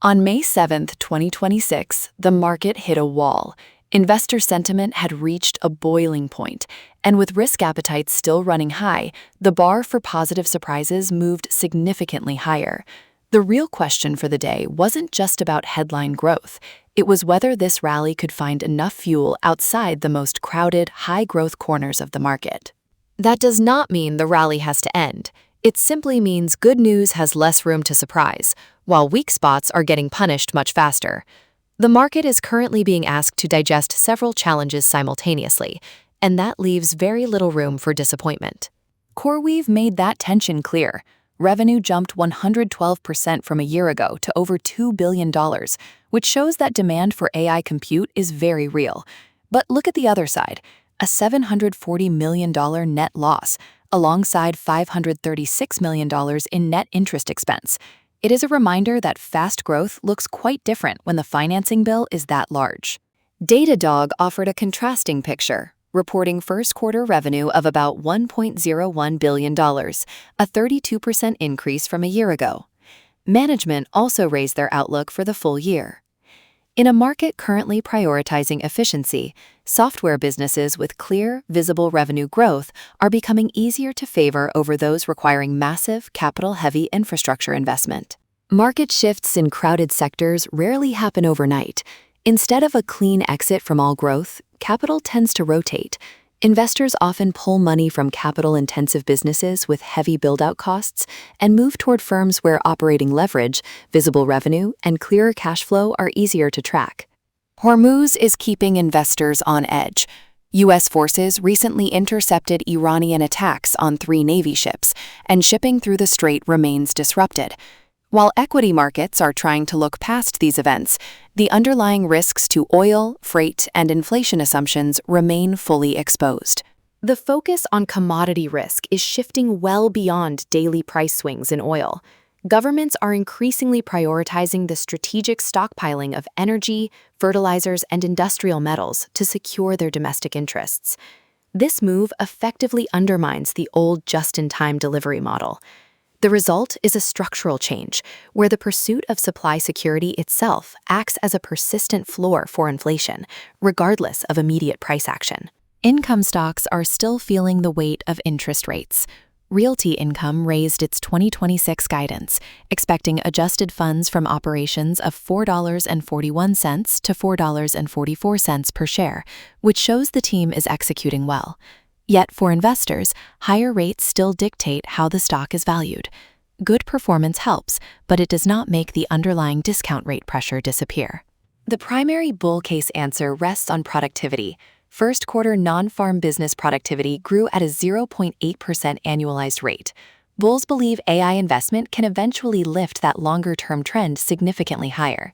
On May 7, 2026, the market hit a wall. Investor sentiment had reached a boiling point, and with risk appetites still running high, the bar for positive surprises moved significantly higher. The real question for the day wasn't just about headline growth. It was whether this rally could find enough fuel outside the most crowded, high-growth corners of the market. That does not mean the rally has to end. It simply means good news has less room to surprise, while weak spots are getting punished much faster. The market is currently being asked to digest several challenges simultaneously, and that leaves very little room for disappointment. CoreWeave made that tension clear. Revenue jumped 112% from a year ago to over $2 billion, which shows that demand for AI compute is very real. But look at the other side, a $740 million net loss, alongside $536 million in net interest expense. It is a reminder that fast growth looks quite different when the financing bill is that large. Datadog offered a contrasting picture, reporting first-quarter revenue of about $1.01 billion, a 32% increase from a year ago. Management also raised their outlook for the full year. In a market currently prioritizing efficiency, software businesses with clear, visible revenue growth are becoming easier to favor over those requiring massive, capital-heavy infrastructure investment. Market shifts in crowded sectors rarely happen overnight. Instead of a clean exit from all growth, capital tends to rotate. Investors often pull money from capital-intensive businesses with heavy build-out costs and move toward firms where operating leverage, visible revenue, and clearer cash flow are easier to track. Hormuz is keeping investors on edge. U.S. forces recently intercepted Iranian attacks on 3 Navy ships, and shipping through the strait remains disrupted. While equity markets are trying to look past these events, the underlying risks to oil, freight, and inflation assumptions remain fully exposed. The focus on commodity risk is shifting well beyond daily price swings in oil. Governments are increasingly prioritizing the strategic stockpiling of energy, fertilizers, and industrial metals to secure their domestic interests. This move effectively undermines the old just-in-time delivery model. The result is a structural change, where the pursuit of supply security itself acts as a persistent floor for inflation, regardless of immediate price action. Income stocks are still feeling the weight of interest rates. Realty Income raised its 2026 guidance, expecting adjusted funds from operations of $4.41 to $4.44 per share, which shows the team is executing well. Yet for investors, higher rates still dictate how the stock is valued. Good performance helps, but it does not make the underlying discount rate pressure disappear. The primary bull case answer rests on productivity. First-quarter non-farm business productivity grew at a 0.8% annualized rate. Bulls believe AI investment can eventually lift that longer-term trend significantly higher.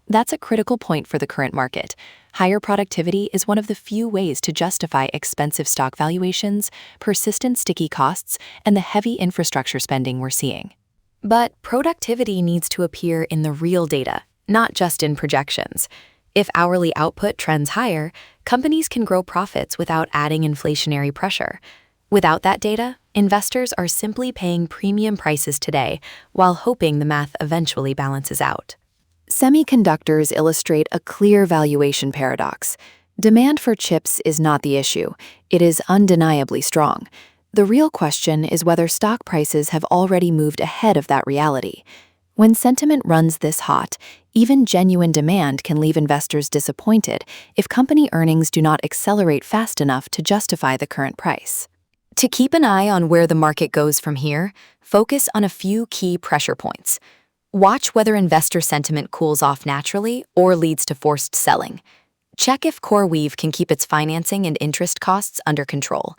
That's a critical point for the current market. Higher productivity is one of the few ways to justify expensive stock valuations, persistent sticky costs, and the heavy infrastructure spending we're seeing. But productivity needs to appear in the real data, not just in projections. If hourly output trends higher, companies can grow profits without adding inflationary pressure. Without that data, investors are simply paying premium prices today while hoping the math eventually balances out. Semiconductors illustrate a clear valuation paradox. Demand for chips is not the issue. It is undeniably strong. The real question is whether stock prices have already moved ahead of that reality. When sentiment runs this hot, even genuine demand can leave investors disappointed if company earnings do not accelerate fast enough to justify the current price. To keep an eye on where the market goes from here, focus on a few key pressure points. Watch whether investor sentiment cools off naturally or leads to forced selling. Check if CoreWeave can keep its financing and interest costs under control.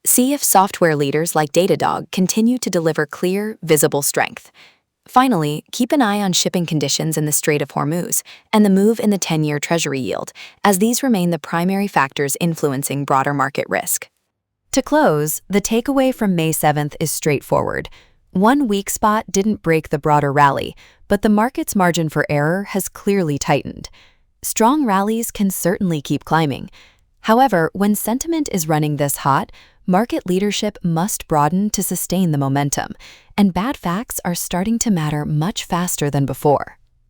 See if software leaders like Datadog continue to deliver clear, visible strength. Finally, keep an eye on shipping conditions in the Strait of Hormuz and the move in the 10-year Treasury yield, as these remain the primary factors influencing broader market risk. To close, the takeaway from May 7th is straightforward. One weak spot didn't break the broader rally, but the market's margin for error has clearly tightened. Strong rallies can certainly keep climbing. However, when sentiment is running this hot, market leadership must broaden to sustain the momentum, and bad facts are starting to matter much faster than before.